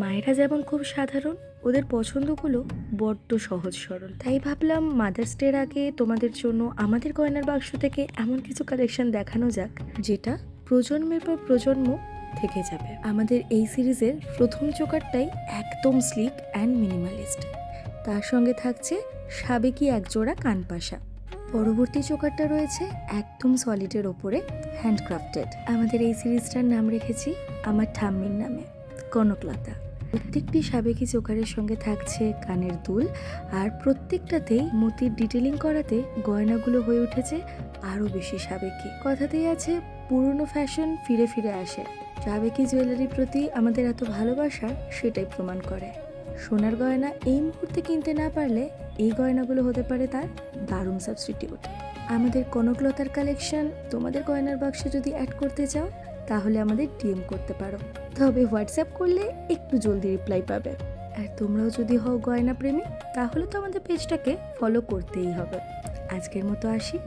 মায়েরা যেমন খুব সাধারণ, ওদের পছন্দগুলো বড্ড সহজ সরল। তাই ভাবলাম মাদার্স ডের আগে তোমাদের জন্য আমাদের গয়নার বাক্স থেকে এমন কিছু কালেকশন দেখানো যাক, যেটা প্রজন্মের পর প্রজন্ম থেকে যাবে। আমাদের এই সিরিজের প্রথম চোকারটাই একদম স্লিক অ্যান্ড মিনিমালিস্ট। তার সঙ্গে থাকছে সাবেকি একজোড়া কানপাশা। পরবর্তী চোকারটা রয়েছে একদম সলিডের ওপরে হ্যান্ডক্রাফটেড। আমাদের এই সিরিজটার নাম রেখেছি আমার ঠাম্মির নামে, কনকলতা। প্রত্যেকটি সাবেকি চোকারের সঙ্গে থাকছে কানের দুল, আর প্রত্যেকটাতেই মতির ডিটেলিং করাতে গয়নাগুলো হয়ে উঠেছে আরও বেশি সাবেকি। কথাতেই আছে পুরনো ফ্যাশন ফিরে ফিরে আসে। সাবেকি জুয়েলারির প্রতি আমাদের এত ভালোবাসা সেটাই প্রমাণ করে। সোনার গয়না এই মুহূর্তে কিনতে না পারলে এই গয়নাগুলো হতে পারে তার দারুণ সাবস্টিটিউট। আমাদের কনকলতার কালেকশন তোমাদের গয়নার বাক্সে যদি অ্যাড করতে চাও তাহলে আমাদের ডিএম করতে পারো, তবে হোয়াটসঅ্যাপ করলে একটু জলদি রিপ্লাই পাবে। আর তোমরাও যদি হও গয়না প্রেমী তাহলে তো আমাদের পেজটাকে ফলো করতেই হবে। আজকের মতো আসি।